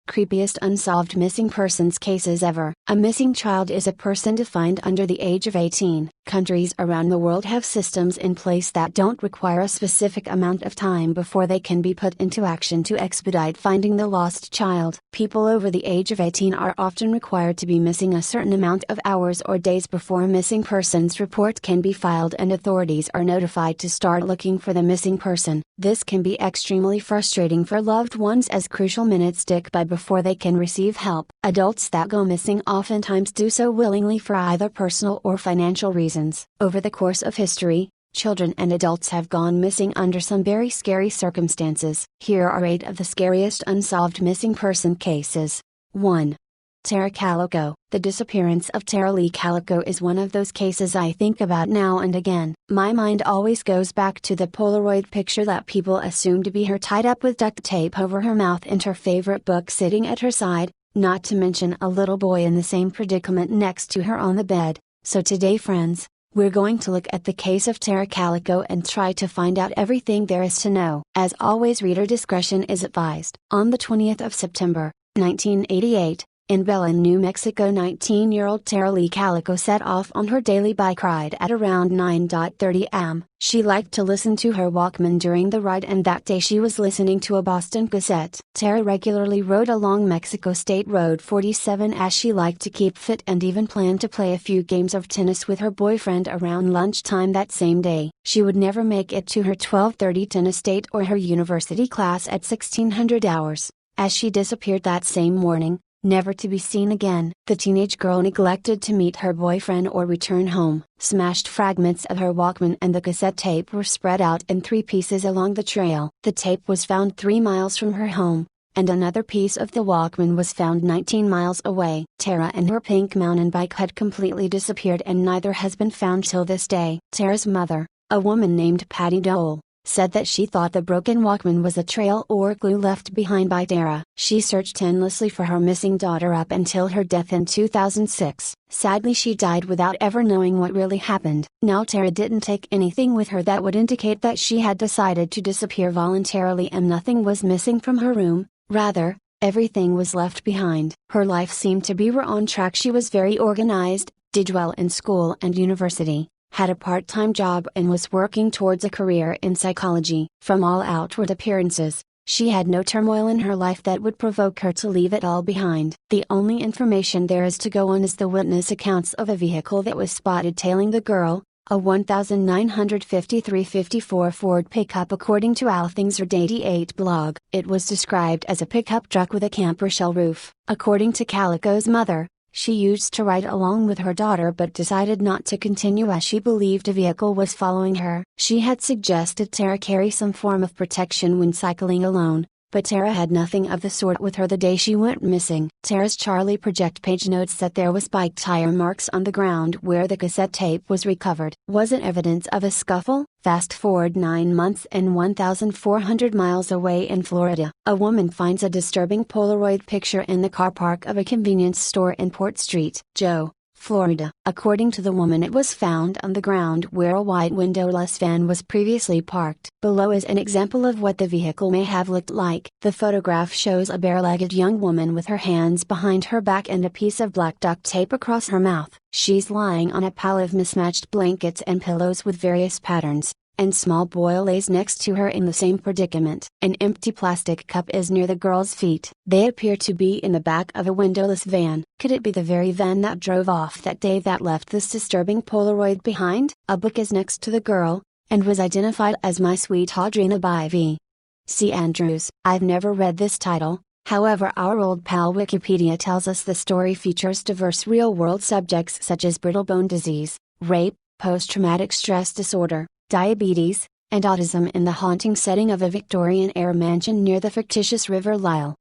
Creepiest unsolved missing persons cases ever. A missing child is a person defined under the age of 18. Countries around the world have systems in place that don't require a specific amount of time before they can be put into action to expedite finding the lost child. People over the age of 18 are often required to be missing a certain amount of hours or days before a missing persons report can be filed and authorities are notified to start looking for the missing person. This can be extremely frustrating for loved ones as crucial minutes tick by before they can receive help. Adults that go missing oftentimes do so willingly for either personal or financial reasons. Over the course of history, children and adults have gone missing under some very scary circumstances. Here are 8 of the scariest unsolved missing person cases. 1. Tara Calico. The disappearance of Tara Lee Calico is one of those cases I think about now and again. My mind always goes back to the Polaroid picture that people assume to be her tied up with duct tape over her mouth and her favorite book sitting at her side, not to mention a little boy in the same predicament next to her on the bed. So today, friends, we're going to look at the case of Tara Calico and try to find out everything there is to know. As always, reader discretion is advised. On the 20th of September, 1988, in Belen, New Mexico, 19-year-old Tara Lee Calico set off on her daily bike ride at around 9:30 am. She liked to listen to her Walkman during the ride, and that day she was listening to a Boston cassette. Tara regularly rode along Mexico State Road 47 as she liked to keep fit and even planned to play a few games of tennis with her boyfriend around lunchtime that same day. She would never make it to her 12:30 tennis date or her university class at 1600 hours, as she disappeared that same morning, never to be seen again. The teenage girl neglected to meet her boyfriend or return home. Smashed fragments of her Walkman and the cassette tape were spread out in 3 pieces along the trail. The tape was found 3 miles from her home, and another piece of the Walkman was found 19 miles away. Tara and her pink mountain bike had completely disappeared, and neither has been found till this day. Tara's mother, a woman named Patty Dole, said that she thought the broken Walkman was a trail or clue left behind by Tara. She searched endlessly for her missing daughter up until her death in 2006. Sadly, she died without ever knowing what really happened. Now, Tara didn't take anything with her that would indicate that she had decided to disappear voluntarily, and nothing was missing from her room. Rather, everything was left behind. Her life seemed to be on track. She was very organized, did well in school and university, had a part-time job, and was working towards a career in psychology. From all outward appearances, she had no turmoil in her life that would provoke her to leave it all behind. The only information there is to go on is the witness accounts of a vehicle that was spotted tailing the girl, a 1953-54 Ford pickup, according to Allthingsred88 blog. It was described as a pickup truck with a camper shell roof. According to Calico's mother, she used to ride along with her daughter but decided not to continue as she believed a vehicle was following her. She had suggested Tara carry some form of protection when cycling alone, but Tara had nothing of the sort with her the day she went missing. Tara's Charlie Project page notes that there was bike tire marks on the ground where the cassette tape was recovered. Was it evidence of a scuffle? Fast forward 9 months and 1,400 miles away in Florida, a woman finds a disturbing Polaroid picture in the car park of a convenience store in Port St. Joe, Florida. According to the woman, it was found on the ground where a white windowless van was previously parked. Below is an example of what the vehicle may have looked like. The photograph shows a bare-legged young woman with her hands behind her back and a piece of black duct tape across her mouth. She's lying on a pile of mismatched blankets and pillows with various patterns, and small boy lays next to her in the same predicament. An empty plastic cup is near the girl's feet. They appear to be in the back of a windowless van. Could it be the very van that drove off that day that left this disturbing Polaroid behind? A book is next to the girl, and was identified as My Sweet Audrina by V.C. Andrews. I've never read this title. However, our old pal Wikipedia tells us the story features diverse real-world subjects such as brittle bone disease, rape, post-traumatic stress disorder, diabetes, and autism in the haunting setting of a Victorian-era mansion near the fictitious River Lyell.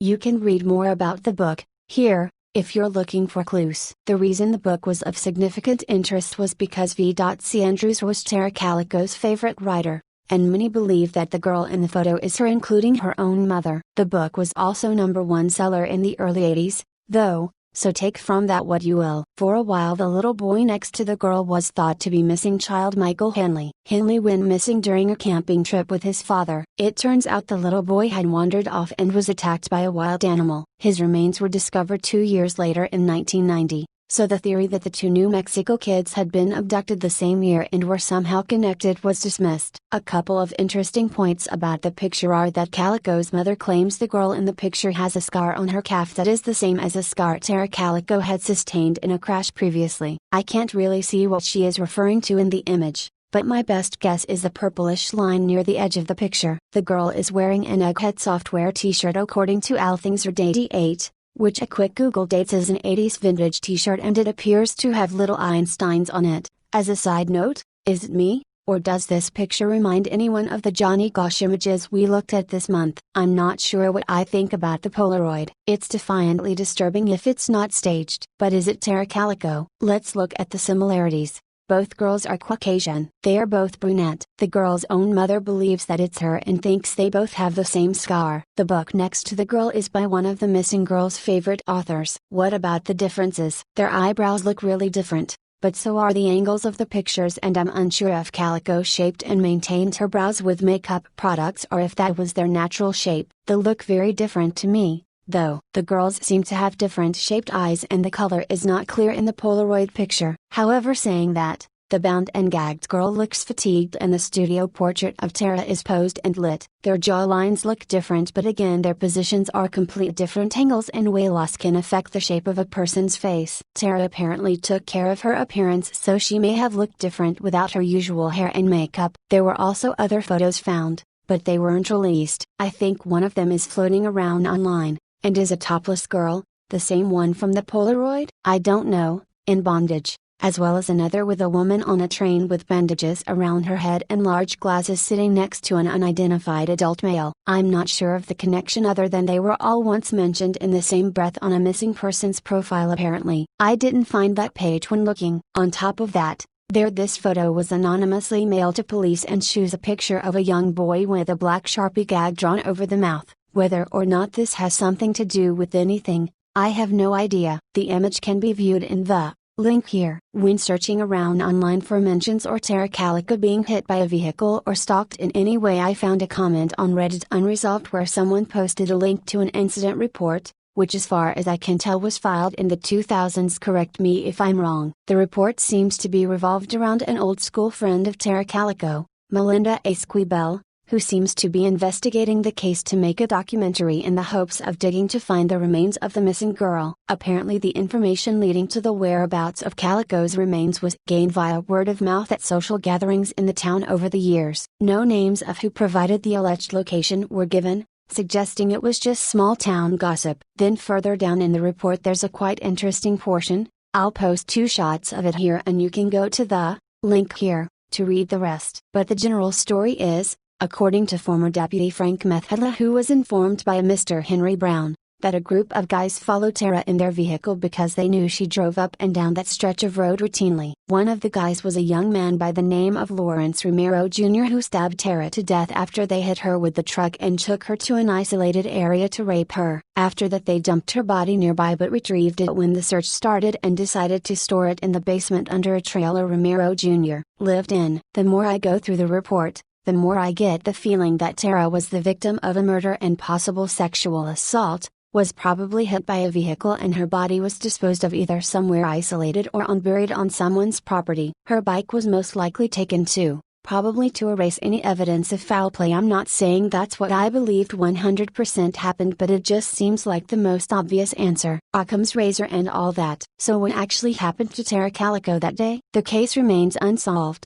You can read more about the book here, if you're looking for clues. The reason the book was of significant interest was because V.C. Andrews was Tara Calico's favorite writer, and many believe that the girl in the photo is her, including her own mother. The book was also #1 seller in the early 80s, though, so take from that what you will. For a while the little boy next to the girl was thought to be missing child Michael Henley. Henley went missing during a camping trip with his father. It turns out the little boy had wandered off and was attacked by a wild animal. His remains were discovered 2 years later in 1990. So the theory that the two New Mexico kids had been abducted the same year and were somehow connected was dismissed. A couple of interesting points about the picture are that Calico's mother claims the girl in the picture has a scar on her calf that is the same as a scar Tara Calico had sustained in a crash previously. I can't really see what she is referring to in the image, but my best guess is the purplish line near the edge of the picture. The girl is wearing an Egghead Software t-shirt according to Althingsred88. Which a quick Google dates as an 80s vintage t-shirt and it appears to have little Einsteins on it. As a side note, is it me, or does this picture remind anyone of the Johnny Gosh images we looked at this month? I'm not sure what I think about the Polaroid. It's defiantly disturbing if it's not staged. But is it Tara Calico? Let's look at the similarities. Both girls are Caucasian. They are both brunette. The girl's own mother believes that it's her and thinks they both have the same scar. The book next to the girl is by one of the missing girl's favorite authors. What about the differences? Their eyebrows look really different, but so are the angles of the pictures, and I'm unsure if Calico shaped and maintained her brows with makeup products or if that was their natural shape. They look very different to me, though. The girls seem to have different shaped eyes and the color is not clear in the Polaroid picture. However, saying that, the bound and gagged girl looks fatigued and the studio portrait of Tara is posed and lit. Their jawlines look different, but again their positions are complete different angles and weight loss can affect the shape of a person's face. Tara apparently took care of her appearance, so she may have looked different without her usual hair and makeup. There were also other photos found, but they weren't released. I think one of them is floating around online, and is a topless girl, the same one from the Polaroid? I don't know, in bondage, as well as another with a woman on a train with bandages around her head and large glasses sitting next to an unidentified adult male. I'm not sure of the connection other than they were all once mentioned in the same breath on a missing person's profile apparently. I didn't find that page when looking. On top of that, this photo was anonymously mailed to police and shows a picture of a young boy with a black Sharpie gag drawn over the mouth. Whether or not this has something to do with anything, I have no idea. The image can be viewed in the link here. When searching around online for mentions or Tara Calico being hit by a vehicle or stalked in any way, I found a comment on Reddit Unresolved where someone posted a link to an incident report, which as far as I can tell was filed in the 2000s. Correct me if I'm wrong. The report seems to be revolved around an old school friend of Tara Calico, Melinda Esquibel, who seems to be investigating the case to make a documentary in the hopes of digging to find the remains of the missing girl. Apparently the information leading to the whereabouts of Calico's remains was gained via word of mouth at social gatherings in the town over the years. No names of who provided the alleged location were given, suggesting it was just small town gossip. Then further down in the report there's a quite interesting portion. I'll post 2 shots of it here and you can go to the link here to read the rest. But the general story is, according to former Deputy Frank Methedla, who was informed by a Mr. Henry Brown, that a group of guys followed Tara in their vehicle because they knew she drove up and down that stretch of road routinely. One of the guys was a young man by the name of Lawrence Romero Jr. who stabbed Tara to death after they hit her with the truck and took her to an isolated area to rape her. After that they dumped her body nearby but retrieved it when the search started and decided to store it in the basement under a trailer Romero Jr. lived in. The more I go through the report, the more I get the feeling that Tara was the victim of a murder and possible sexual assault, was probably hit by a vehicle and her body was disposed of either somewhere isolated or unburied on someone's property. Her bike was most likely taken too, probably to erase any evidence of foul play. I'm not saying that's what I believed 100% happened, but it just seems like the most obvious answer. Occam's razor and all that. So what actually happened to Tara Calico that day? The case remains unsolved.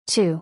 2.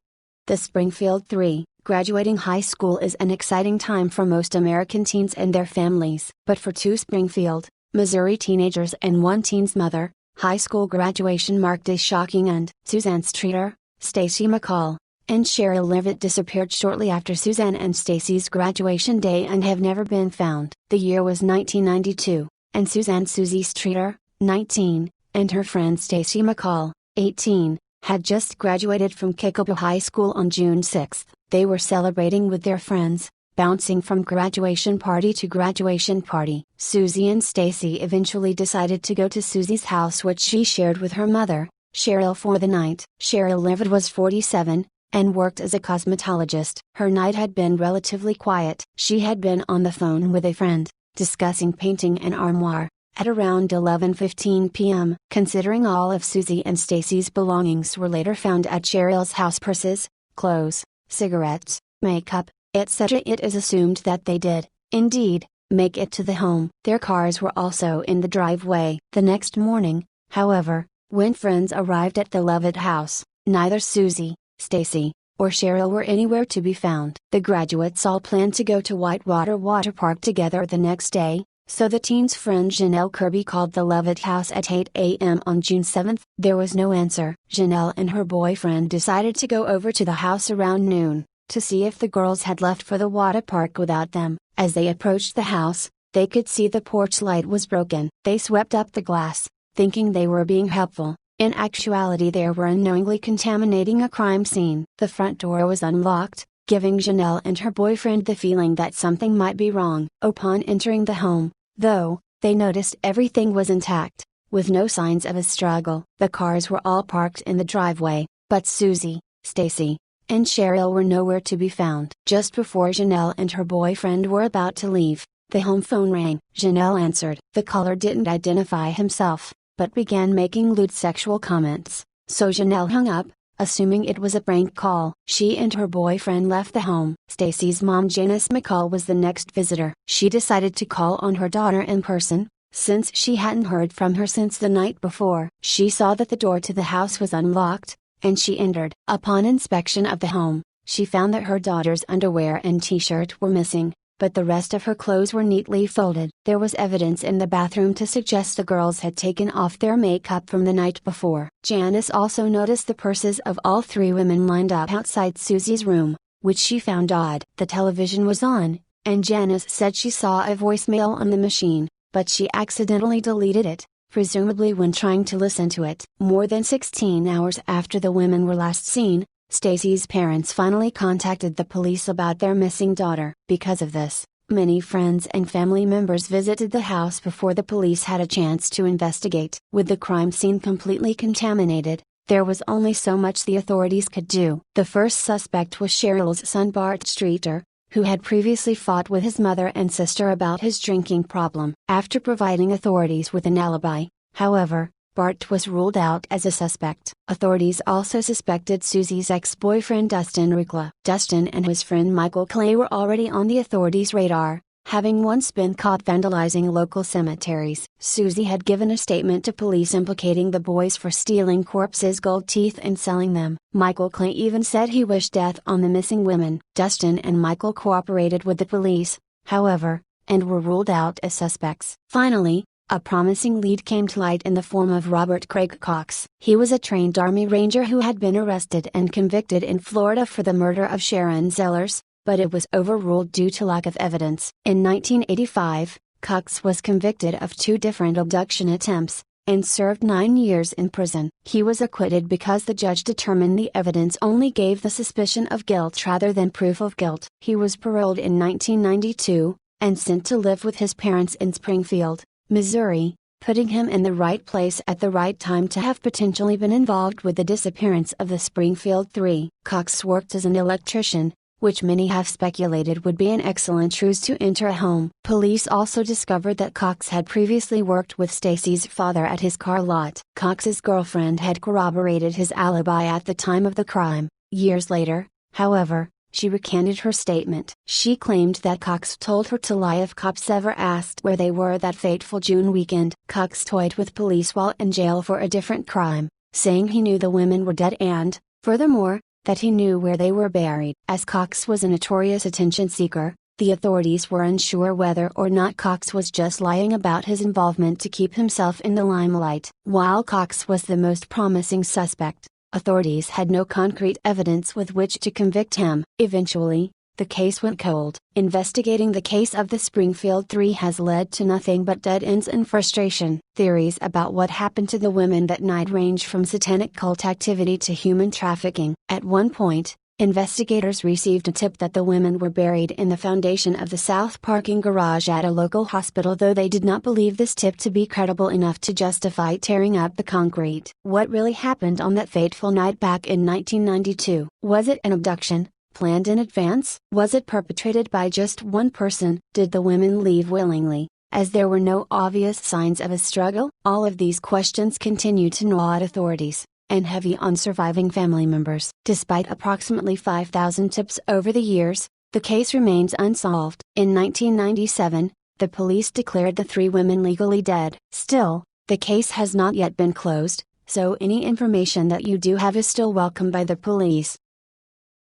The Springfield 3. Graduating high school is an exciting time for most American teens and their families. But for 2 Springfield, Missouri teenagers and one teen's mother, high school graduation marked a shocking end. Suzanne Streeter, Stacy McCall, and Cheryl Levitt disappeared shortly after Suzanne and Stacy's graduation day and have never been found. The year was 1992, and Suzanne Susie Streeter, 19, and her friend Stacy McCall, 18, had just graduated from Kickapoo High School on June 6. They were celebrating with their friends, bouncing from graduation party to graduation party. Susie and Stacy eventually decided to go to Susie's house, which she shared with her mother, Cheryl, for the night. Cheryl Livid was 47, and worked as a cosmetologist. Her night had been relatively quiet. She had been on the phone with a friend, discussing painting an armoire, at around 11:15 p.m. Considering all of Susie and Stacy's belongings were later found at Cheryl's house, purses, clothes, cigarettes, makeup, etc., it is assumed that they did, indeed, make it to the home. Their cars were also in the driveway. The next morning, however, when friends arrived at the Levitt house, neither Susie, Stacy, or Cheryl were anywhere to be found. The graduates all planned to go to Whitewater Water Park together the next day, so the teens' friend Janelle Kirby called the Levitt house at 8 a.m. on June 7. There was no answer. Janelle and her boyfriend decided to go over to the house around noon, to see if the girls had left for the water park without them. As they approached the house, they could see the porch light was broken. They swept up the glass, thinking they were being helpful. In actuality, they were unknowingly contaminating a crime scene. The front door was unlocked, giving Janelle and her boyfriend the feeling that something might be wrong. Upon entering the home, though, they noticed everything was intact, with no signs of a struggle. The cars were all parked in the driveway, but Susie, Stacy, and Cheryl were nowhere to be found. Just before Janelle and her boyfriend were about to leave, the home phone rang. Janelle answered. The caller didn't identify himself, but began making lewd sexual comments, so Janelle hung up, assuming it was a prank call. She and her boyfriend left the home. Stacy's mom, Janice McCall, was the next visitor. She decided to call on her daughter in person, since she hadn't heard from her since the night before. She saw that the door to the house was unlocked, and she entered. Upon inspection of the home, she found that her daughter's underwear and t-shirt were missing, but the rest of her clothes were neatly folded. There was evidence in the bathroom to suggest the girls had taken off their makeup from the night before. Janice also noticed the purses of all three women lined up outside Susie's room, which she found odd. The television was on, and Janice said she saw a voicemail on the machine, but she accidentally deleted it, presumably when trying to listen to it. More than 16 hours after the women were last seen, Stacy's parents finally contacted the police about their missing daughter. Because of this, many friends and family members visited the house before the police had a chance to investigate. With the crime scene completely contaminated, there was only so much the authorities could do. The first suspect was Cheryl's son Bart Streeter, who had previously fought with his mother and sister about his drinking problem. After providing authorities with an alibi, however, Bart was ruled out as a suspect. Authorities also suspected Susie's ex-boyfriend Dustin Rukla. Dustin and his friend Michael Clay were already on the authorities' radar, having once been caught vandalizing local cemeteries. Susie had given a statement to police implicating the boys for stealing corpses' gold teeth and selling them. Michael Clay even said he wished death on the missing women. Dustin and Michael cooperated with the police, however, and were ruled out as suspects. Finally, a promising lead came to light in the form of Robert Craig Cox. He was a trained Army Ranger who had been arrested and convicted in Florida for the murder of Sharon Zellers, but it was overruled due to lack of evidence. In 1985, Cox was convicted of 2 different abduction attempts, and served 9 years in prison. He was acquitted because the judge determined the evidence only gave the suspicion of guilt rather than proof of guilt. He was paroled in 1992, and sent to live with his parents in Springfield, Missouri, putting him in the right place at the right time to have potentially been involved with the disappearance of the Springfield Three. Cox worked as an electrician, which many have speculated would be an excellent ruse to enter a home. Police also discovered that Cox had previously worked with Stacy's father at his car lot. Cox's girlfriend had corroborated his alibi at the time of the crime. Years later, however, she recanted her statement. She claimed that Cox told her to lie if cops ever asked where they were that fateful June weekend. Cox toyed with police while in jail for a different crime, saying he knew the women were dead and, furthermore, that he knew where they were buried. As Cox was a notorious attention seeker, the authorities were unsure whether or not Cox was just lying about his involvement to keep himself in the limelight. While Cox was the most promising suspect, authorities had no concrete evidence with which to convict him. Eventually, the case went cold. Investigating the case of the Springfield Three has led to nothing but dead ends and frustration. Theories about what happened to the women that night range from satanic cult activity to human trafficking. At one point, Investigators received a tip that the women were buried in the foundation of the south parking garage at a local hospital, though they did not believe this tip to be credible enough to justify tearing up the concrete. What really happened on that fateful night back in 1992? Was it an abduction, planned in advance? Was it perpetrated by just one person? Did the women leave willingly, as there were no obvious signs of a struggle? All of these questions continue to gnaw at authorities, and heavy on surviving family members. Despite approximately 5,000 tips over the years, the case remains unsolved. In 1997, the police declared the three women legally dead. Still, the case has not yet been closed, so any information that you do have is still welcome by the police.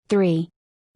3.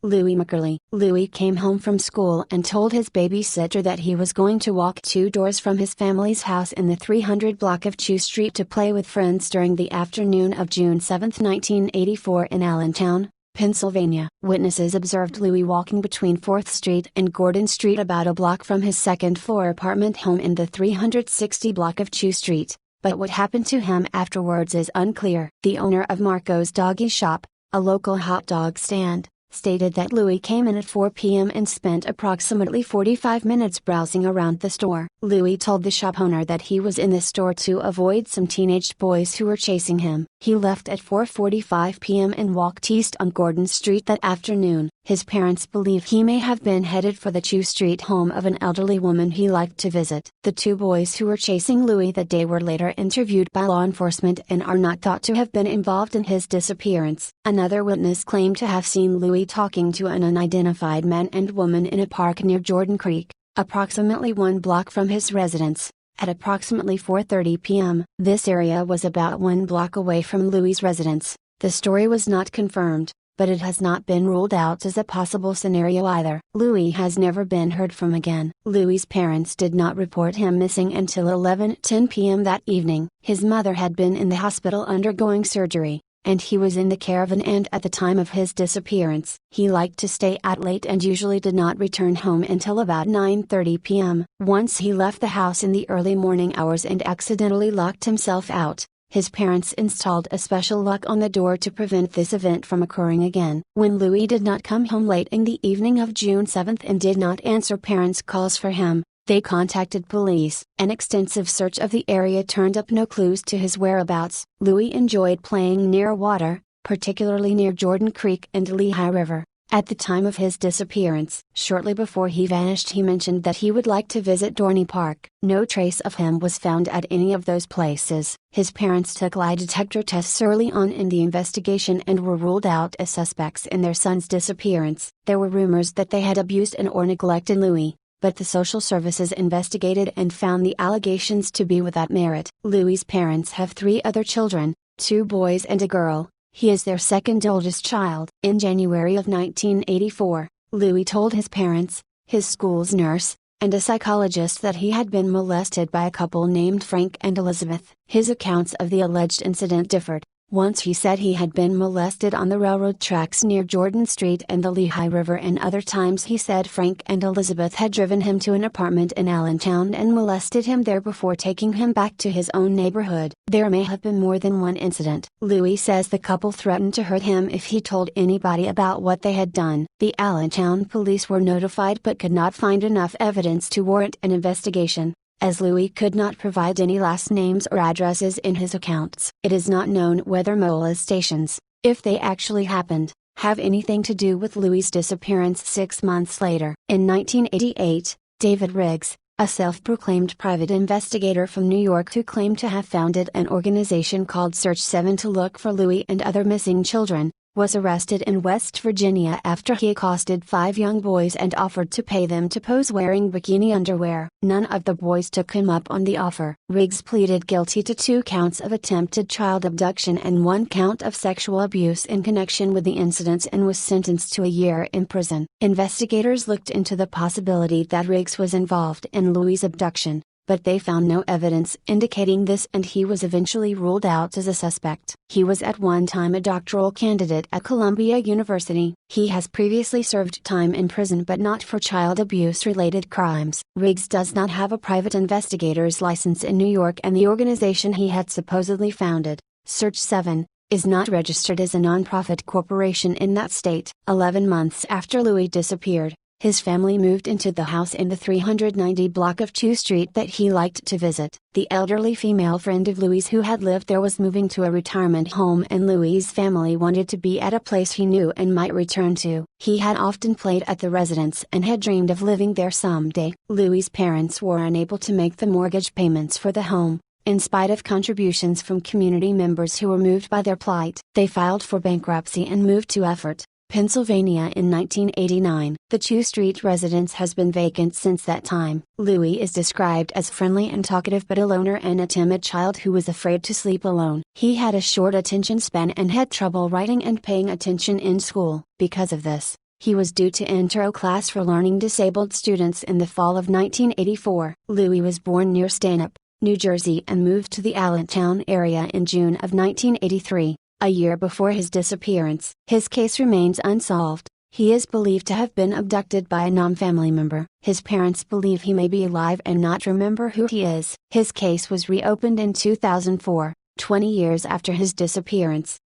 Louis McCurley. Louis came home from school and told his babysitter that he was going to walk 2 doors from his family's house in the 300 block of Chew Street to play with friends during the afternoon of June 7, 1984 in Allentown, Pennsylvania. Witnesses observed Louis walking between 4th Street and Gordon Street, about a block from his second-floor apartment home in the 360 block of Chew Street, but what happened to him afterwards is unclear. The owner of Marco's Doggy Shop, a local hot dog stand, stated that Louis came in at 4 p.m. and spent approximately 45 minutes browsing around the store. Louis told the shop owner that he was in the store to avoid some teenage boys who were chasing him. He left at 4:45 p.m. and walked east on Gordon Street that afternoon. His parents believe he may have been headed for the Chew Street home of an elderly woman he liked to visit. The 2 boys who were chasing Louis that day were later interviewed by law enforcement and are not thought to have been involved in his disappearance. Another witness claimed to have seen Louis talking to an unidentified man and woman in a park near Jordan Creek, approximately 1 block from his residence, at approximately 4:30 p.m. This area was about 1 block away from Louis' residence. The story was not confirmed, but it has not been ruled out as a possible scenario either. Louis has never been heard from again. Louis' parents did not report him missing until 11:10 p.m. that evening. His mother had been in the hospital undergoing surgery, and he was in the care of an aunt at the time of his disappearance. He liked to stay out late and usually did not return home until about 9:30 p.m. Once he left the house in the early morning hours and accidentally locked himself out. His parents installed a special lock on the door to prevent this event from occurring again. When Louis did not come home late in the evening of June 7 and did not answer parents' calls for him, they contacted police. An extensive search of the area turned up no clues to his whereabouts. Louis enjoyed playing near water, particularly near Jordan Creek and Lehigh River, at the time of his disappearance. Shortly before he vanished, he mentioned that he would like to visit Dorney Park. No trace of him was found at any of those places. His parents took lie detector tests early on in the investigation and were ruled out as suspects in their son's disappearance. There were rumors that they had abused and or neglected Louis, but the social services investigated and found the allegations to be without merit. Louis' parents have 3 other children, 2 boys and a girl. He is their second oldest child. In January of 1984, Louis told his parents, his school's nurse, and a psychologist that he had been molested by a couple named Frank and Elizabeth. His accounts of the alleged incident differed. Once he said he had been molested on the railroad tracks near Jordan Street and the Lehigh River, and other times he said Frank and Elizabeth had driven him to an apartment in Allentown and molested him there before taking him back to his own neighborhood. There may have been more than one incident. Louis says the couple threatened to hurt him if he told anybody about what they had done. The Allentown police were notified but could not find enough evidence to warrant an investigation, as Louis could not provide any last names or addresses in his accounts. It is not known whether molestations, if they actually happened, have anything to do with Louis' disappearance 6 months later. In 1988, David Riggs, a self-proclaimed private investigator from New York who claimed to have founded an organization called Search 7 to look for Louis and other missing children, was arrested in West Virginia after he accosted 5 young boys and offered to pay them to pose wearing bikini underwear. None of the boys took him up on the offer. Riggs pleaded guilty to 2 counts of attempted child abduction and 1 count of sexual abuse in connection with the incidents and was sentenced to a year in prison. Investigators looked into the possibility that Riggs was involved in Louis' abduction, but they found no evidence indicating this, and he was eventually ruled out as a suspect. He was at one time a doctoral candidate at Columbia University. He has previously served time in prison but not for child abuse-related crimes. Riggs does not have a private investigator's license in New York, and the organization he had supposedly founded, Search 7, is not registered as a nonprofit corporation in that state. 11 months after Louis disappeared, his family moved into the house in the 390 block of Chew Street that he liked to visit. The elderly female friend of Louis who had lived there was moving to a retirement home, and Louis's family wanted to be at a place he knew and might return to. He had often played at the residence and had dreamed of living there someday. Louis's parents were unable to make the mortgage payments for the home, in spite of contributions from community members who were moved by their plight. They filed for bankruptcy and moved to Effort, Pennsylvania in 1989. The Chew Street residence has been vacant since that time. Louis is described as friendly and talkative, but a loner and a timid child who was afraid to sleep alone. He had a short attention span and had trouble writing and paying attention in school. Because of this, he was due to enter a class for learning disabled students in the fall of 1984. Louis was born near Stanhope, New Jersey, and moved to the Allentown area in June of 1983. A year before his disappearance. His case remains unsolved. He is believed to have been abducted by a non-family member. His parents believe he may be alive and not remember who he is. His case was reopened in 2004, 20 years after his disappearance.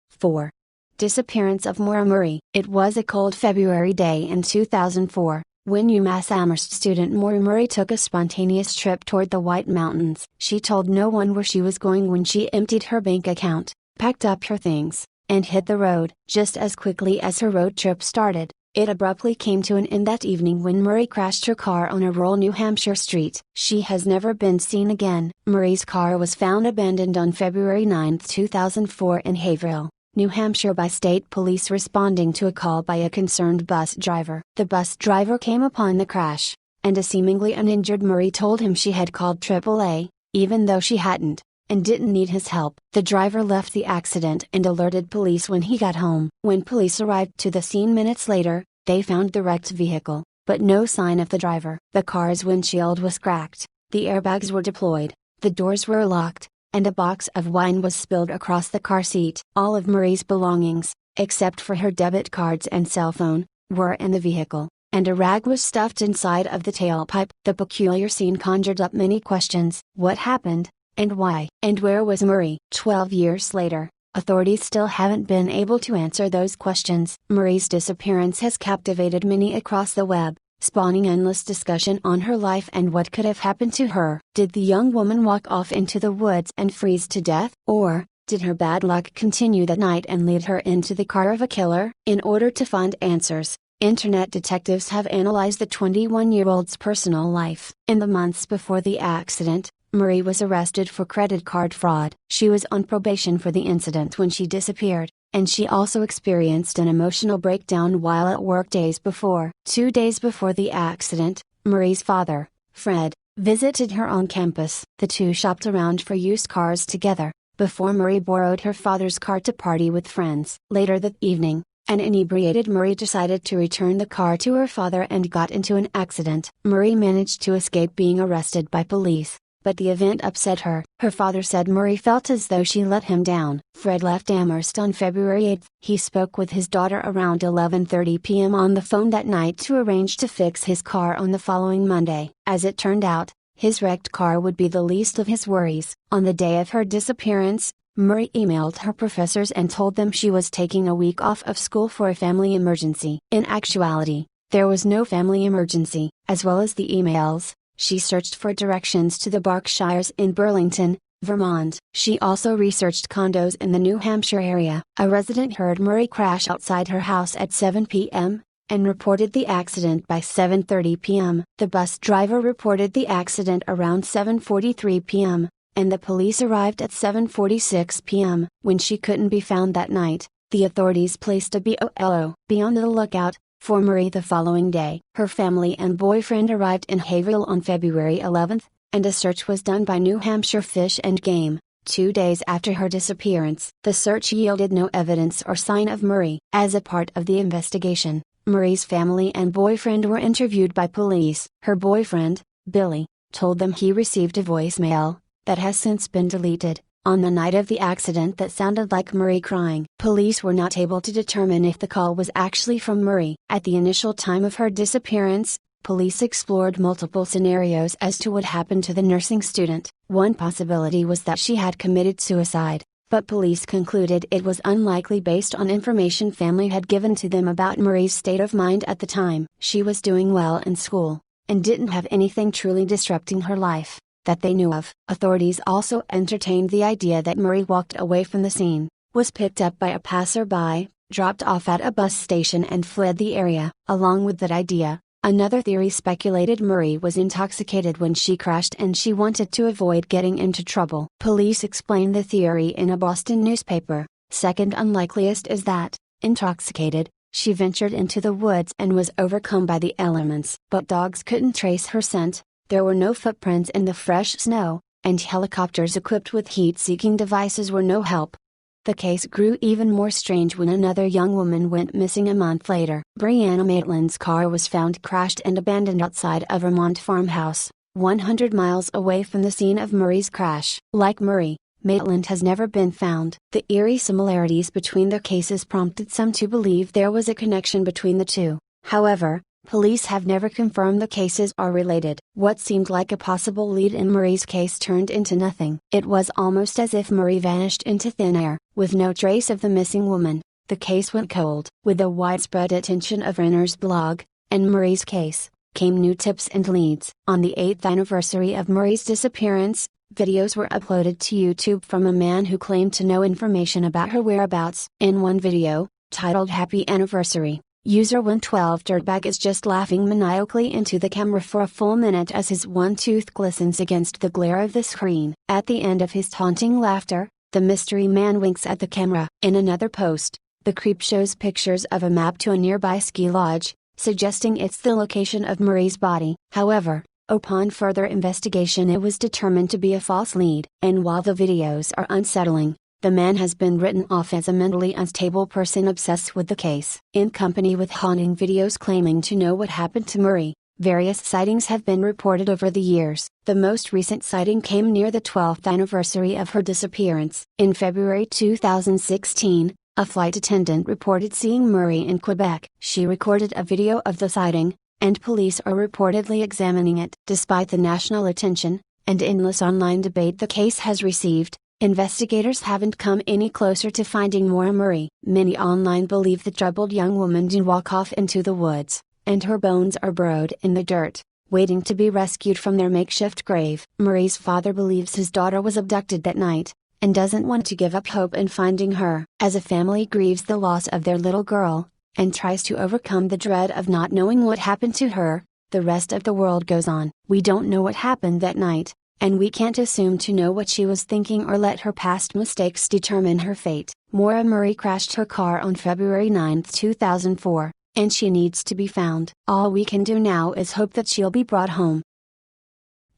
4. Disappearance of Maura Murray. It was a cold February day in 2004, when UMass Amherst student Maura Murray took a spontaneous trip toward the White Mountains. She told no one where she was going when she emptied her bank account, packed up her things, and hit the road. Just as quickly as her road trip started, it abruptly came to an end that evening when Murray crashed her car on a rural New Hampshire street. She has never been seen again. Murray's car was found abandoned on February 9, 2004 in Haverhill, New Hampshire by state police responding to a call by a concerned bus driver. The bus driver came upon the crash, and a seemingly uninjured Murray told him she had called AAA, even though she hadn't, and didn't need his help. The driver left the accident and alerted police when he got home. When police arrived to the scene minutes later, they found the wrecked vehicle, but no sign of the driver. The car's windshield was cracked, the airbags were deployed, the doors were locked, and a box of wine was spilled across the car seat. All of Murray's belongings, except for her debit cards and cell phone, were in the vehicle, and a rag was stuffed inside of the tailpipe. The peculiar scene conjured up many questions. What happened? And why? And where was Murray? 12 years later, authorities still haven't been able to answer those questions. Murray's disappearance has captivated many across the web, spawning endless discussion on her life and what could have happened to her. Did the young woman walk off into the woods and freeze to death? Or, did her bad luck continue that night and lead her into the car of a killer? In order to find answers, internet detectives have analyzed the 21-year-old's personal life. In the months before the accident, Murray was arrested for credit card fraud. She was on probation for the incident when she disappeared, and she also experienced an emotional breakdown while at work days before. 2 days before the accident, Murray's father, Fred, visited her on campus. The two shopped around for used cars together, before Murray borrowed her father's car to party with friends. Later that evening, an inebriated Murray decided to return the car to her father and got into an accident. Murray managed to escape being arrested by police, but the event upset her. Her father said Murray felt as though she let him down. Fred left Amherst on February 8. He spoke with his daughter around 11:30 p.m. on the phone that night to arrange to fix his car on the following Monday. As it turned out, his wrecked car would be the least of his worries. On the day of her disappearance, Murray emailed her professors and told them she was taking a week off of school for a family emergency. In actuality, there was no family emergency. As well as the emails, she searched for directions to the Berkshires in Burlington, Vermont. She also researched condos in the New Hampshire area. A resident heard Murray crash outside her house at 7 p.m., and reported the accident by 7:30 p.m. The bus driver reported the accident around 7:43 p.m., and the police arrived at 7:46 p.m. When she couldn't be found that night, the authorities placed a BOLO, be on the lookout, for Murray the following day. Her family and boyfriend arrived in Haverhill on February 11, and a search was done by New Hampshire Fish and Game. 2 days after her disappearance, the search yielded no evidence or sign of Murray. As a part of the investigation, Murray's family and boyfriend were interviewed by police. Her boyfriend, Billy, told them he received a voicemail, that has since been deleted, on the night of the accident that sounded like Murray crying. Police were not able to determine if the call was actually from Murray. At the initial time of her disappearance, police explored multiple scenarios as to what happened to the nursing student. One possibility was that she had committed suicide, but police concluded it was unlikely based on information family had given to them about Marie's state of mind at the time. She was doing well in school, and didn't have anything truly disrupting her life, that they knew of. Authorities also entertained the idea that Marie walked away from the scene, was picked up by a passerby, dropped off at a bus station and fled the area. Along with that idea, another theory speculated Marie was intoxicated when she crashed and she wanted to avoid getting into trouble. Police explained the theory in a Boston newspaper. Second unlikeliest is that, intoxicated, she ventured into the woods and was overcome by the elements. But dogs couldn't trace her scent, there were no footprints in the fresh snow, and helicopters equipped with heat-seeking devices were no help. The case grew even more strange when another young woman went missing a month later. Brianna Maitland's car was found crashed and abandoned outside a Vermont farmhouse, 100 miles away from the scene of Marie's crash. Like Marie, Maitland has never been found. The eerie similarities between their cases prompted some to believe there was a connection between the two. However, police have never confirmed the cases are related. What seemed like a possible lead in Marie's case turned into nothing. It was almost as if Marie vanished into thin air, with no trace of the missing woman. The case went cold. With the widespread attention of Renner's blog, and Marie's case, came new tips and leads. On the 8th anniversary of Marie's disappearance, videos were uploaded to YouTube from a man who claimed to know information about her whereabouts. In one video, titled Happy Anniversary, user 112 Dirtbag is just laughing maniacally into the camera for a full minute as his one tooth glistens against the glare of the screen. At the end of his taunting laughter, the mystery man winks at the camera. In another post, the creep shows pictures of a map to a nearby ski lodge, suggesting it's the location of Marie's body. However, upon further investigation it was determined to be a false lead. And while the videos are unsettling, the man has been written off as a mentally unstable person obsessed with the case. In company with haunting videos claiming to know what happened to Marie, various sightings have been reported over the years. The most recent sighting came near the 12th anniversary of her disappearance. In February 2016, a flight attendant reported seeing Marie in Quebec. She recorded a video of the sighting, and police are reportedly examining it. Despite the national attention, and endless online debate the case has received, investigators haven't come any closer to finding Maura Murray. Many online believe the troubled young woman did walk off into the woods, and her bones are burrowed in the dirt, waiting to be rescued from their makeshift grave. Murray's father believes his daughter was abducted that night, and doesn't want to give up hope in finding her. As a family grieves the loss of their little girl, and tries to overcome the dread of not knowing what happened to her, the rest of the world goes on. We don't know what happened that night, and we can't assume to know what she was thinking or let her past mistakes determine her fate. Maura Murray crashed her car on February 9, 2004, and she needs to be found. All we can do now is hope that she'll be brought home.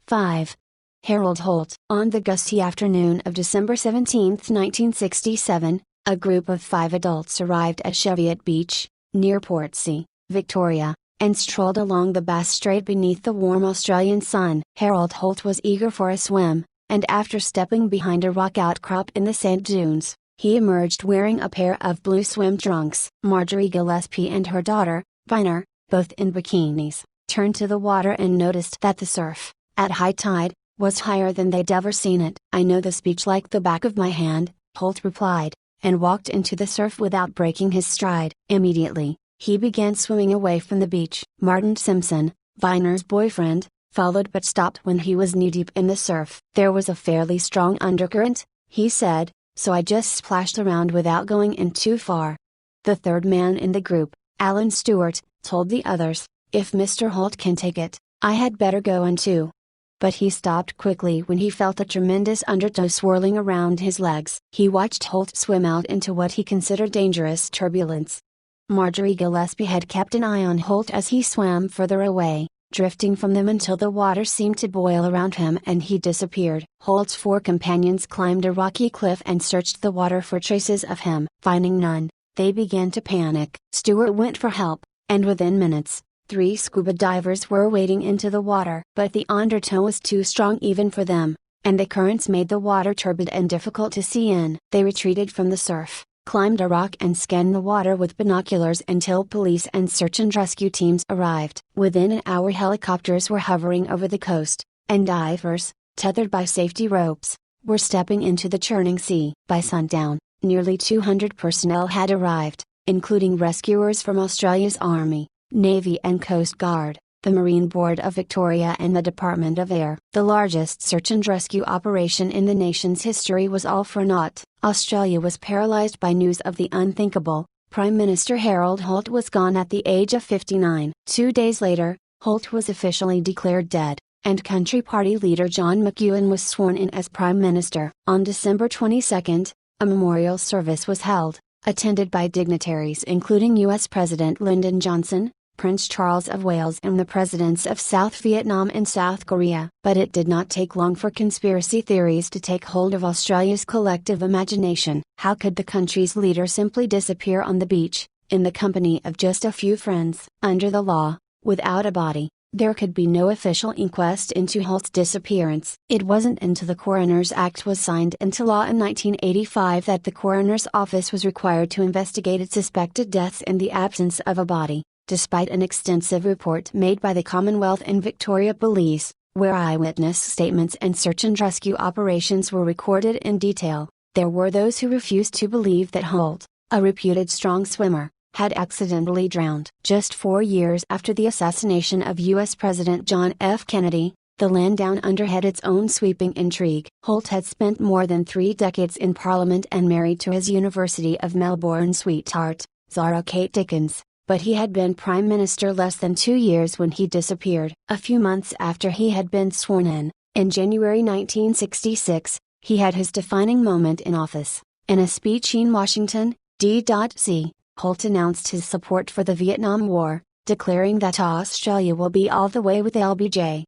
5. Harold Holt. On the gusty afternoon of December 17, 1967, a group of 5 adults arrived at Cheviot Beach, near Portsea, Victoria, and strolled along the Bass Strait beneath the warm Australian sun. Harold Holt was eager for a swim, and after stepping behind a rock outcrop in the sand dunes, he emerged wearing a pair of blue swim trunks. Marjorie Gillespie and her daughter, Viner, both in bikinis, turned to the water and noticed that the surf, at high tide, was higher than they'd ever seen it. "I know this beach like the back of my hand," Holt replied, and walked into the surf without breaking his stride. Immediately, he began swimming away from the beach. Martin Simpson, Viner's boyfriend, followed but stopped when he was knee-deep in the surf. "There was a fairly strong undercurrent," he said, "so I just splashed around without going in too far." The third man in the group, Alan Stewart, told the others, "If Mr. Holt can take it, I had better go in too." But he stopped quickly when he felt a tremendous undertow swirling around his legs. He watched Holt swim out into what he considered dangerous turbulence. Marjorie Gillespie had kept an eye on Holt as he swam further away, drifting from them until the water seemed to boil around him and he disappeared. Holt's 4 companions climbed a rocky cliff and searched the water for traces of him. Finding none, they began to panic. Stewart went for help, and within minutes, 3 scuba divers were wading into the water. But the undertow was too strong even for them, and the currents made the water turbid and difficult to see in. They retreated from the surf, climbed a rock and scanned the water with binoculars until police and search and rescue teams arrived. Within an hour helicopters were hovering over the coast, and divers, tethered by safety ropes, were stepping into the churning sea. By sundown, nearly 200 personnel had arrived, including rescuers from Australia's Army, Navy and Coast Guard, the Marine Board of Victoria and the Department of Air. The largest search and rescue operation in the nation's history was all for naught. Australia was paralysed by news of the unthinkable. Prime Minister Harold Holt was gone at the age of 59. 2 days later, Holt was officially declared dead, and Country Party leader John McEwen was sworn in as Prime Minister. On December 22, a memorial service was held, attended by dignitaries including U.S. President Lyndon Johnson, Prince Charles of Wales and the presidents of South Vietnam and South Korea. But it did not take long for conspiracy theories to take hold of Australia's collective imagination. How could the country's leader simply disappear on the beach, in the company of just a few friends? Under the law, without a body, there could be no official inquest into Holt's disappearance. It wasn't until the Coroner's Act was signed into law in 1985 that the coroner's office was required to investigate suspected deaths in the absence of a body. Despite an extensive report made by the Commonwealth and Victoria Police, where eyewitness statements and search and rescue operations were recorded in detail, there were those who refused to believe that Holt, a reputed strong swimmer, had accidentally drowned. Just 4 years after the assassination of U.S. President John F. Kennedy, the land down under had its own sweeping intrigue. Holt had spent more than 3 decades in Parliament and married to his University of Melbourne sweetheart, Zara Kate Dickens. But he had been Prime Minister less than 2 years when he disappeared. A few months after he had been sworn in January 1966, he had his defining moment in office. In a speech in Washington, D.C., Holt announced his support for the Vietnam War, declaring that Australia will be all the way with LBJ.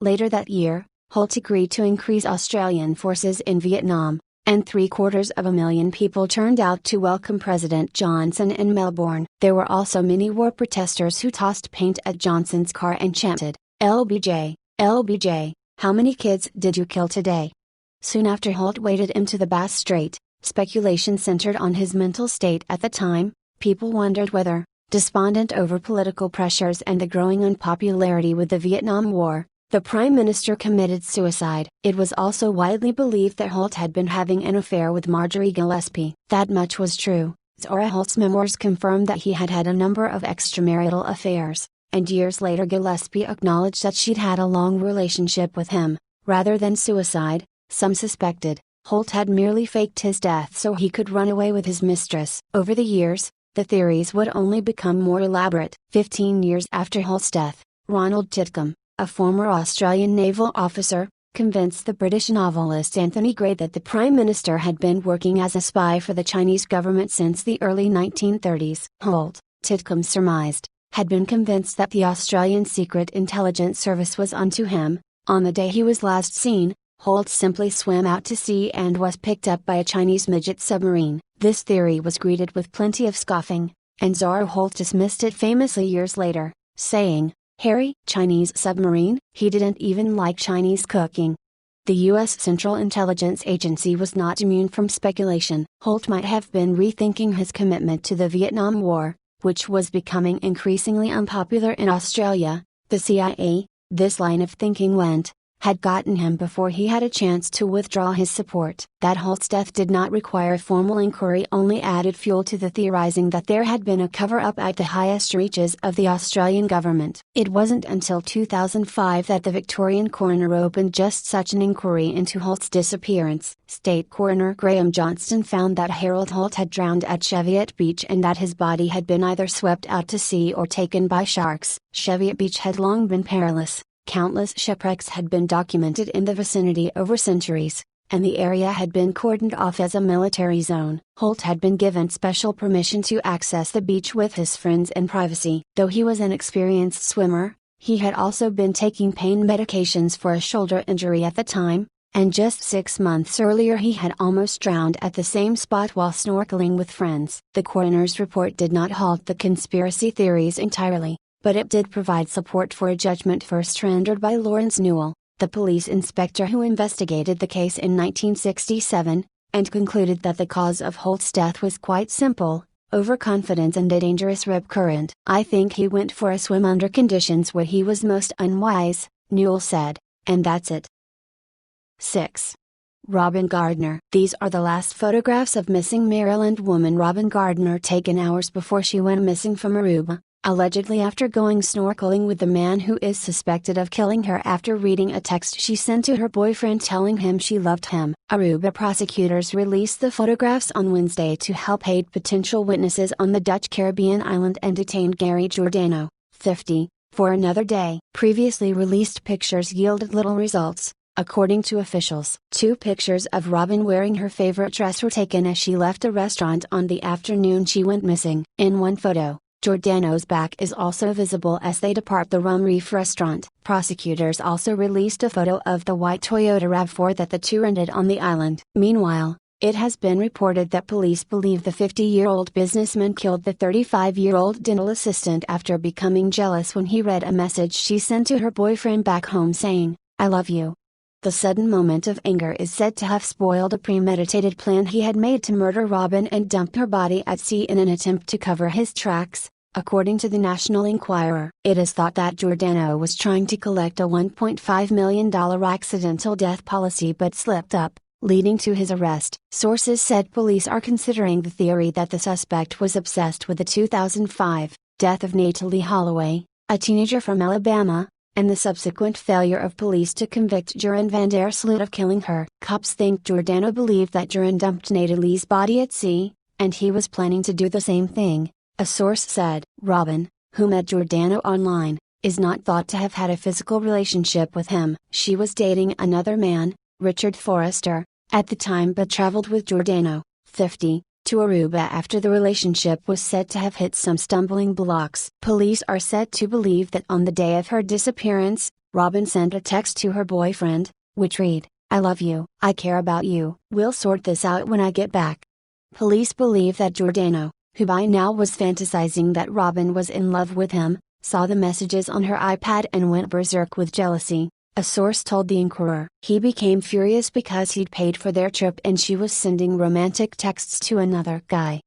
Later that year, Holt agreed to increase Australian forces in Vietnam, and 750,000 people turned out to welcome President Johnson in Melbourne. There were also many war protesters who tossed paint at Johnson's car and chanted, "LBJ, LBJ, how many kids did you kill today?" Soon after Holt waded into the Bass Strait, speculation centered on his mental state at the time. People wondered whether, despondent over political pressures and the growing unpopularity with the Vietnam War, the Prime Minister committed suicide. It was also widely believed that Holt had been having an affair with Marjorie Gillespie. That much was true. Zora Holt's memoirs confirmed that he had had a number of extramarital affairs, and years later Gillespie acknowledged that she'd had a long relationship with him. Rather than suicide, some suspected, Holt had merely faked his death so he could run away with his mistress. Over the years, the theories would only become more elaborate. 15 years after Holt's death, Ronald Titcomb, a former Australian naval officer, convinced the British novelist Anthony Gray that the Prime Minister had been working as a spy for the Chinese government since the early 1930s. Holt, Titcomb surmised, had been convinced that the Australian Secret Intelligence Service was onto him. On the day he was last seen, Holt simply swam out to sea and was picked up by a Chinese midget submarine. This theory was greeted with plenty of scoffing, and Zora Holt dismissed it famously years later, saying, "Harry, Chinese submarine?" He didn't even like Chinese cooking. The U.S. Central Intelligence Agency was not immune from speculation. Holt might have been rethinking his commitment to the Vietnam War, which was becoming increasingly unpopular in Australia. The CIA, this line of thinking went, had gotten him before he had a chance to withdraw his support. That Holt's death did not require formal inquiry only added fuel to the theorizing that there had been a cover-up at the highest reaches of the Australian government. It wasn't until 2005 that the Victorian coroner opened just such an inquiry into Holt's disappearance. State Coroner Graham Johnston found that Harold Holt had drowned at Cheviot Beach and that his body had been either swept out to sea or taken by sharks. Cheviot Beach had long been perilous. Countless shipwrecks had been documented in the vicinity over centuries, and the area had been cordoned off as a military zone. Holt had been given special permission to access the beach with his friends in privacy. Though he was an experienced swimmer, he had also been taking pain medications for a shoulder injury at the time, and just 6 months earlier he had almost drowned at the same spot while snorkeling with friends. The coroner's report did not halt the conspiracy theories entirely, but it did provide support for a judgment first rendered by Lawrence Newell, the police inspector who investigated the case in 1967, and concluded that the cause of Holt's death was quite simple: overconfidence and a dangerous rip current. "I think he went for a swim under conditions where he was most unwise," Newell said, "and that's it." 6. Robin Gardner. These are the last photographs of missing Maryland woman Robin Gardner, taken hours before she went missing from Aruba, allegedly after going snorkeling with the man who is suspected of killing her after reading a text she sent to her boyfriend telling him she loved him. Aruba prosecutors released the photographs on Wednesday to help aid potential witnesses on the Dutch Caribbean island and detained Gary Giordano, 50, for another day. Previously released pictures yielded little results. According to officials, 2 pictures of Robin wearing her favorite dress were taken as she left a restaurant on the afternoon she went missing. In one photo, Giordano's back is also visible as they depart the Rum Reef restaurant. Prosecutors also released a photo of the white Toyota RAV4 that the two rented on the island. Meanwhile, it has been reported that police believe the 50-year-old businessman killed the 35-year-old dental assistant after becoming jealous when he read a message she sent to her boyfriend back home saying, "I love you." The sudden moment of anger is said to have spoiled a premeditated plan he had made to murder Robin and dump her body at sea in an attempt to cover his tracks, according to the National Enquirer. It is thought that Giordano was trying to collect a $1.5 million accidental death policy but slipped up, leading to his arrest. Sources said police are considering the theory that the suspect was obsessed with the 2005 death of Natalie Holloway, a teenager from Alabama, and the subsequent failure of police to convict Joran van der Sloot of killing her. Cops think Giordano believed that Joran dumped Natalie's body at sea, and he was planning to do the same thing, a source said. Robin, who met Giordano online, is not thought to have had a physical relationship with him. She was dating another man, Richard Forrester, at the time but traveled with Giordano, 50, to Aruba after the relationship was said to have hit some stumbling blocks. Police are said to believe that on the day of her disappearance, Robin sent a text to her boyfriend, which read, "I love you, I care about you, we'll sort this out when I get back." Police believe that Giordano, who by now was fantasizing that Robin was in love with him, saw the messages on her iPad and went berserk with jealousy. A source told the Inquirer. He became furious because he'd paid for their trip and she was sending romantic texts to another guy.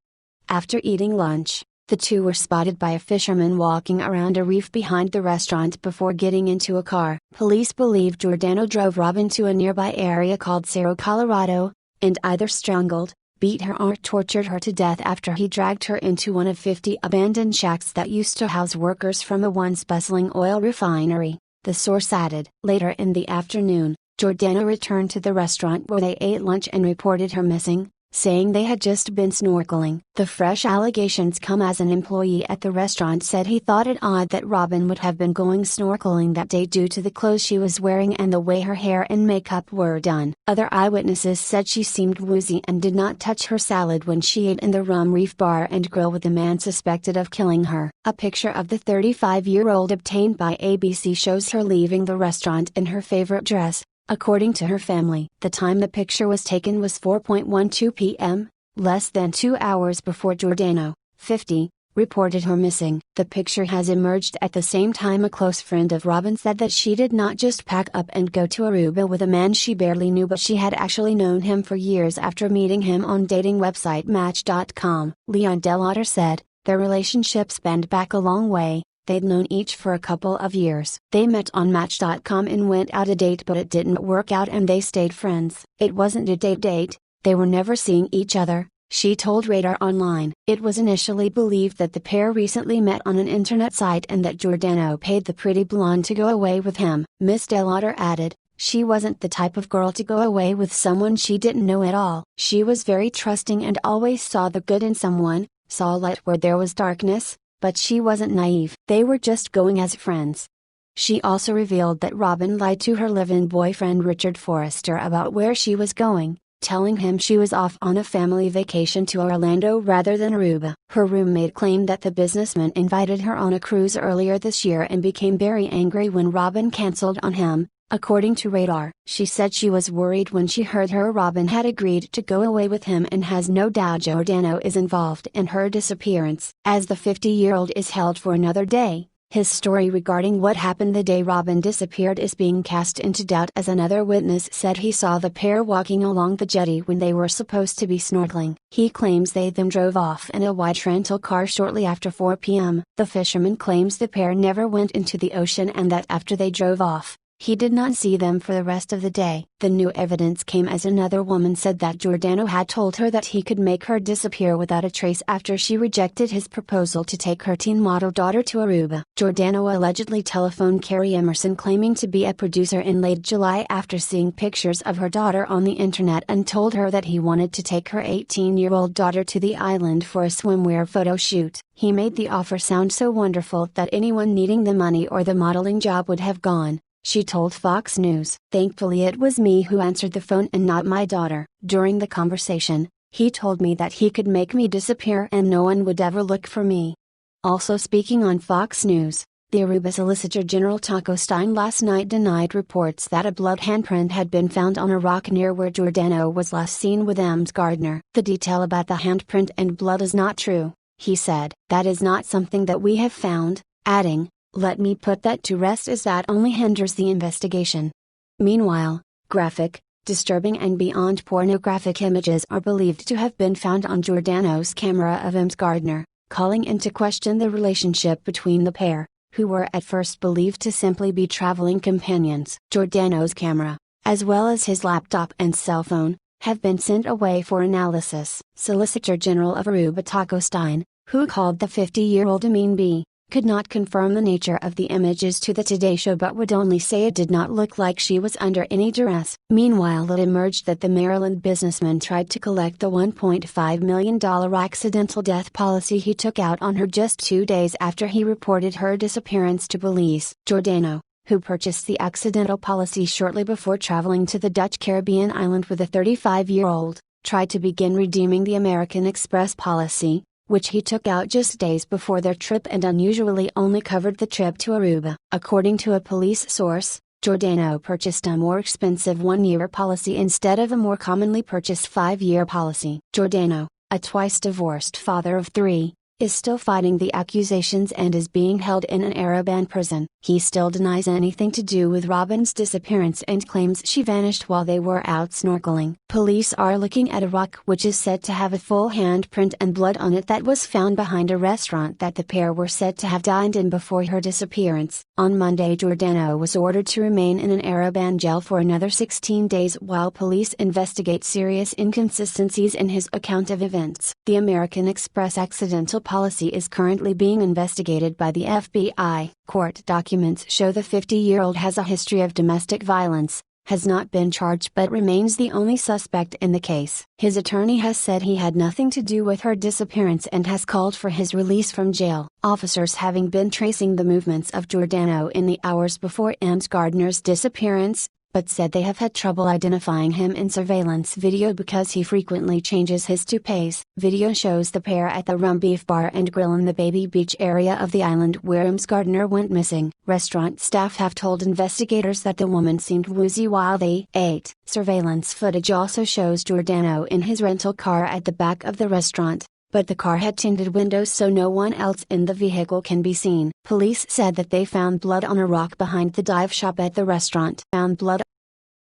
After eating lunch, the two were spotted by a fisherman walking around a reef behind the restaurant before getting into a car. Police believe Giordano drove Robin to a nearby area called Cerro Colorado, and either strangled, beat her or tortured her to death after he dragged her into one of 50 abandoned shacks that used to house workers from the once bustling oil refinery. The source added. Later in the afternoon, Giordano returned to the restaurant where they ate lunch and reported her missing, saying they had just been snorkeling. The fresh allegations come as an employee at the restaurant said he thought it odd that Robin would have been going snorkeling that day due to the clothes she was wearing and the way her hair and makeup were done. Other eyewitnesses said she seemed woozy and did not touch her salad when she ate in the Rum Reef bar and grill with the man suspected of killing her. A picture of the 35-year-old obtained by ABC shows her leaving the restaurant in her favorite dress, according to her family. The time the picture was taken was 4:12 p.m., less than 2 hours before Giordano, 50, reported her missing. The picture has emerged at the same time a close friend of Robin said that she did not just pack up and go to Aruba with a man she barely knew, but she had actually known him for years after meeting him on dating website Match.com. Leon Delauder said, their relationship spanned back a long way. They'd known each for a couple of years. They met on Match.com and went out a date, but it didn't work out and they stayed friends. It wasn't a date, they were never seeing each other, she told Radar Online. It was initially believed that the pair recently met on an internet site and that Giordano paid the pretty blonde to go away with him. Miss Delauder added, she wasn't the type of girl to go away with someone she didn't know at all. She was very trusting and always saw the good in someone, saw light where there was darkness, but she wasn't naive. They were just going as friends. She also revealed that Robin lied to her live-in boyfriend Richard Forrester about where she was going, telling him she was off on a family vacation to Orlando rather than Aruba. Her roommate claimed that the businessman invited her on a cruise earlier this year and became very angry when Robin canceled on him. According to Radar, she said she was worried when she heard Robin had agreed to go away with him and has no doubt Giordano is involved in her disappearance. As the 50-year-old is held for another day, his story regarding what happened the day Robin disappeared is being cast into doubt as another witness said he saw the pair walking along the jetty when they were supposed to be snorkeling. He claims they then drove off in a white rental car shortly after 4 p.m. The fisherman claims the pair never went into the ocean and that after they drove off, He did not see them for the rest of the day. The new evidence came as another woman said that Giordano had told her that he could make her disappear without a trace after she rejected his proposal to take her teen model daughter to Aruba. Giordano allegedly telephoned Carrie Emerson claiming to be a producer in late July after seeing pictures of her daughter on the internet and told her that he wanted to take her 18-year-old daughter to the island for a swimwear photo shoot. He made the offer sound so wonderful that anyone needing the money or the modeling job would have gone, she told Fox News. Thankfully it was me who answered the phone and not my daughter. During the conversation, he told me that he could make me disappear and no one would ever look for me. Also speaking on Fox News, the Aruba Solicitor General Taco Stein last night denied reports that a blood handprint had been found on a rock near where Giordano was last seen with Ems Gardner. The detail about the handprint and blood is not true, he said. That is not something that we have found, adding, "Let me put that to rest as that only hinders the investigation." Meanwhile, graphic, disturbing and beyond pornographic images are believed to have been found on Giordano's camera of Ems Gardner, calling into question the relationship between the pair, who were at first believed to simply be traveling companions. Giordano's camera, as well as his laptop and cell phone, have been sent away for analysis. Solicitor General of Aruba Taco Stein, who called the 50-year-old a mean bee, could not confirm the nature of the images to the Today Show but would only say it did not look like she was under any duress. Meanwhile, it emerged that the Maryland businessman tried to collect the $1.5 million accidental death policy he took out on her just 2 days after he reported her disappearance to police. Giordano, who purchased the accidental policy shortly before traveling to the Dutch Caribbean island with a 35-year-old, tried to begin redeeming the American Express policy, which he took out just days before their trip and unusually only covered the trip to Aruba. According to a police source, Giordano purchased a more expensive 1-year policy instead of a more commonly purchased 5-year policy. Giordano, a twice-divorced father of 3, is still fighting the accusations and is being held in an Araban prison. He still denies anything to do with Robin's disappearance and claims she vanished while they were out snorkeling. Police are looking at a rock which is said to have a full handprint and blood on it that was found behind a restaurant that the pair were said to have dined in before her disappearance. On Monday, Giordano was ordered to remain in an Araban jail for another 16 days while police investigate serious inconsistencies in his account of events. The American Express accidental policy is currently being investigated by the FBI. Court documents show the 50-year-old has a history of domestic violence, has not been charged but remains the only suspect in the case. His attorney has said he had nothing to do with her disappearance and has called for his release from jail. Officers having been tracing the movements of Giordano in the hours before Ems Gardner's disappearance, but said they have had trouble identifying him in surveillance video because he frequently changes his toupees. Video shows the pair at the Rum Beef Bar and Grill in the Baby Beach area of the island where Ems Gardner went missing. Restaurant staff have told investigators that the woman seemed woozy while they ate. Surveillance footage also shows Giordano in his rental car at the back of the restaurant, but the car had tinted windows so no one else in the vehicle can be seen. Police said that they found blood on a rock behind the dive shop at the restaurant. Found blood.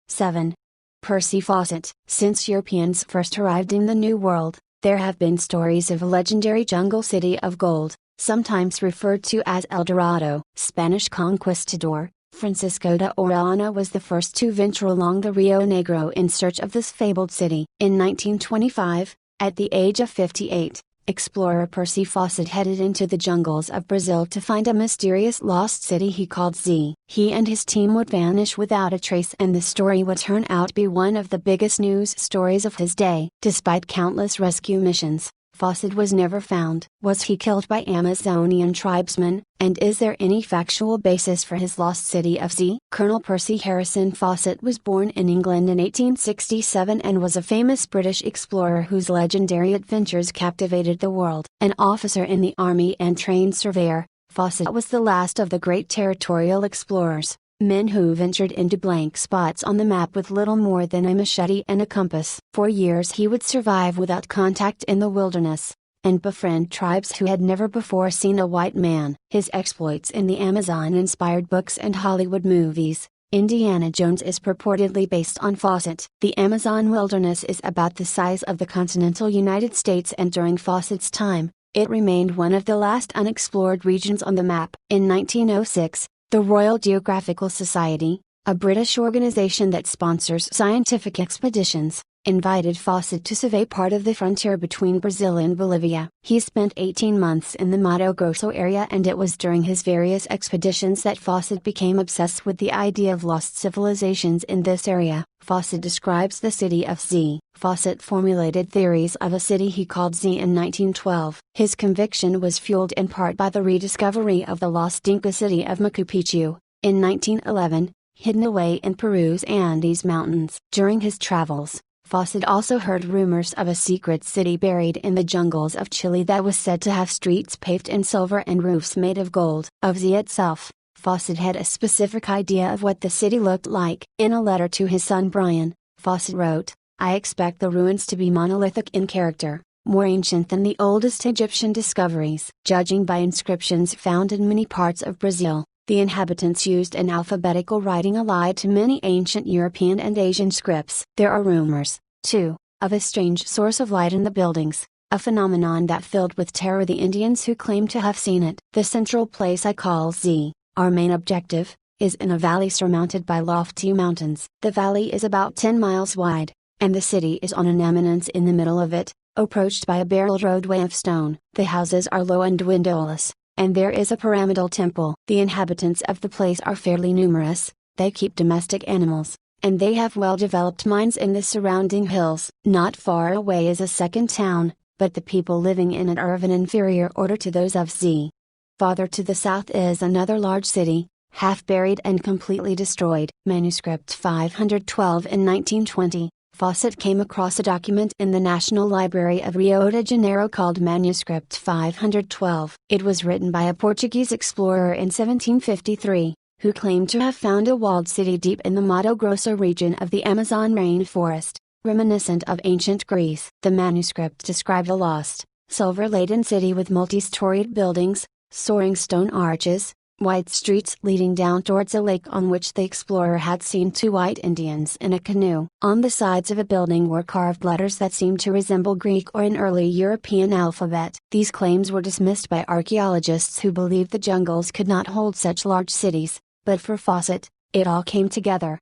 7. Percy Fawcett. Since Europeans first arrived in the New World, there have been stories of a legendary jungle city of gold, sometimes referred to as El Dorado. Spanish conquistador Francisco de Orellana was the first to venture along the Rio Negro in search of this fabled city. In 1925, at the age of 58, explorer Percy Fawcett headed into the jungles of Brazil to find a mysterious lost city he called Z. He and his team would vanish without a trace and the story would turn out to be one of the biggest news stories of his day. Despite countless rescue missions, Fawcett was never found. Was he killed by Amazonian tribesmen, and is there any factual basis for his lost city of Z? Colonel Percy Harrison Fawcett was born in England in 1867 and was a famous British explorer whose legendary adventures captivated the world. An officer in the army and trained surveyor, Fawcett was the last of the great territorial explorers, men who ventured into blank spots on the map with little more than a machete and a compass. For years he would survive without contact in the wilderness, and befriend tribes who had never before seen a white man. His exploits in the Amazon inspired books and Hollywood movies. Indiana Jones is purportedly based on Fawcett. The Amazon wilderness is about the size of the continental United States, and during Fawcett's time, it remained one of the last unexplored regions on the map. In 1906, the Royal Geographical Society, a British organization that sponsors scientific expeditions, invited Fawcett to survey part of the frontier between Brazil and Bolivia. He spent 18 months in the Mato Grosso area, and it was during his various expeditions that Fawcett became obsessed with the idea of lost civilizations in this area. Fawcett describes the city of Z. Fawcett formulated theories of a city he called Z in 1912. His conviction was fueled in part by the rediscovery of the lost Inca city of Machu Picchu, in 1911, hidden away in Peru's Andes Mountains. During his travels, Fawcett also heard rumors of a secret city buried in the jungles of Chile that was said to have streets paved in silver and roofs made of gold. Of Z itself, Fawcett had a specific idea of what the city looked like. In a letter to his son Brian, Fawcett wrote, "I expect the ruins to be monolithic in character, more ancient than the oldest Egyptian discoveries. Judging by inscriptions found in many parts of Brazil, the inhabitants used an alphabetical writing allied to many ancient European and Asian scripts. There are rumors, too, of a strange source of light in the buildings, a phenomenon that filled with terror the Indians who claim to have seen it. The central place I call Z, our main objective, is in a valley surmounted by lofty mountains. The valley is about 10 miles wide, and the city is on an eminence in the middle of it, approached by a barreled roadway of stone. The houses are low and windowless, and there is a pyramidal temple. The inhabitants of the place are fairly numerous, they keep domestic animals, and they have well-developed mines in the surrounding hills. Not far away is a second town, but the people living in it are of an inferior order to those of Z. Farther to the south is another large city, half buried and completely destroyed." Manuscript 512. In 1920, Fawcett came across a document in the National Library of Rio de Janeiro called Manuscript 512. It was written by a Portuguese explorer in 1753, who claimed to have found a walled city deep in the Mato Grosso region of the Amazon rainforest, reminiscent of ancient Greece. The manuscript described a lost, silver-laden city with multi-storied buildings, soaring stone arches, wide streets leading down towards a lake on which the explorer had seen two white Indians in a canoe. On the sides of a building were carved letters that seemed to resemble Greek or an early European alphabet. These claims were dismissed by archaeologists who believed the jungles could not hold such large cities, but for Fawcett, it all came together.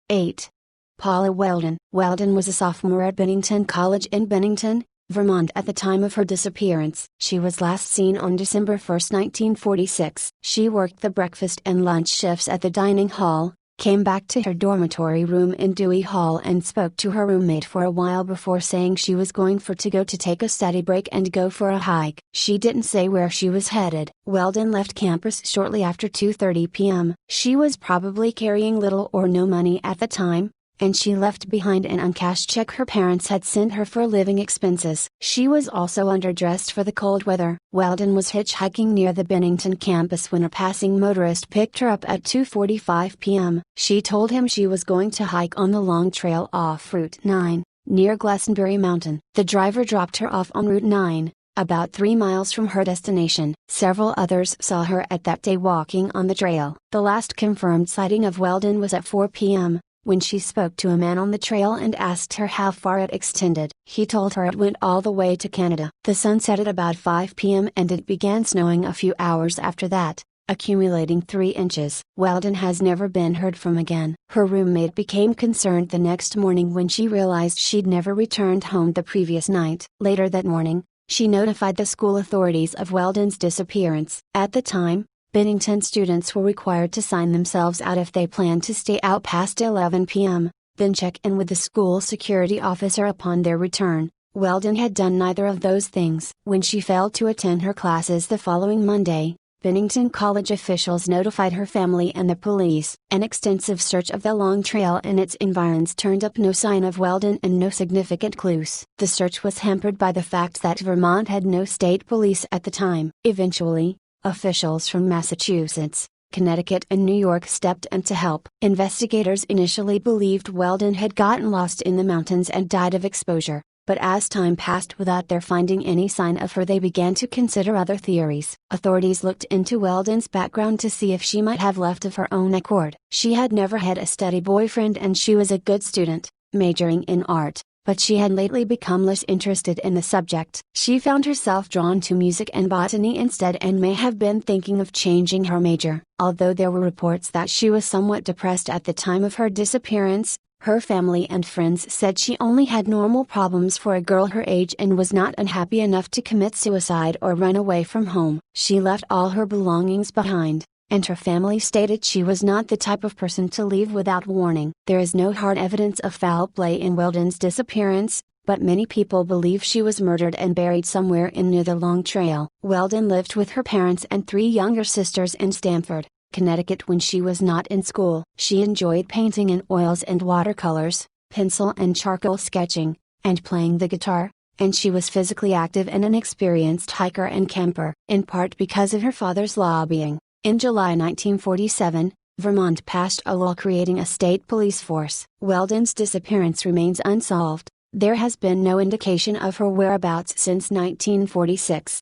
8. Paula Weldon. Weldon was a sophomore at Bennington College in Bennington, Vermont at the time of her disappearance. She was last seen on December 1, 1946. She worked the breakfast and lunch shifts at the dining hall, came back to her dormitory room in Dewey Hall and spoke to her roommate for a while before saying she was going to go to take a study break and go for a hike. She didn't say where she was headed. Weldon left campus shortly after 2:30 p.m. She was probably carrying little or no money at the time, and she left behind an uncashed check her parents had sent her for living expenses. She was also underdressed for the cold weather. Weldon was hitchhiking near the Bennington campus when a passing motorist picked her up at 2:45 p.m. She told him she was going to hike on the long trail off Route 9, near Glastonbury Mountain. The driver dropped her off on Route 9, about 3 miles from her destination. Several others saw her at that day walking on the trail. The last confirmed sighting of Weldon was at 4 p.m., when she spoke to a man on the trail and asked her how far it extended. He told her it went all the way to Canada. The sun set at about 5 p.m. and it began snowing a few hours after that, accumulating 3 inches. Weldon has never been heard from again. Her roommate became concerned the next morning when she realized she'd never returned home the previous night. Later that morning, she notified the school authorities of Weldon's disappearance. At the time, Bennington students were required to sign themselves out if they planned to stay out past 11 p.m., then check in with the school security officer upon their return. Weldon had done neither of those things. When she failed to attend her classes the following Monday, Bennington College officials notified her family and the police. An extensive search of the Long Trail and its environs turned up no sign of Weldon and no significant clues. The search was hampered by the fact that Vermont had no state police at the time. Eventually, officials from Massachusetts, Connecticut and New York stepped in to help. Investigators initially believed Weldon had gotten lost in the mountains and died of exposure, but as time passed without their finding any sign of her, they began to consider other theories. Authorities looked into Weldon's background to see if she might have left of her own accord. She had never had a steady boyfriend and she was a good student, majoring in art. but she had lately become less interested in the subject. She found herself drawn to music and botany instead and may have been thinking of changing her major. Although there were reports that she was somewhat depressed at the time of her disappearance, her family and friends said she only had normal problems for a girl her age and was not unhappy enough to commit suicide or run away from home. She left all her belongings behind, and her family stated she was not the type of person to leave without warning. There is no hard evidence of foul play in Weldon's disappearance, but many people believe she was murdered and buried somewhere in near the Long Trail. Weldon lived with her parents and 3 younger sisters in Stamford, Connecticut when she was not in school. She enjoyed painting in oils and watercolors, pencil and charcoal sketching, and playing the guitar, and she was physically active and an experienced hiker and camper. In part because of her father's lobbying, in July 1947, Vermont passed a law creating a state police force. Weldon's disappearance remains unsolved. There has been no indication of her whereabouts since 1946.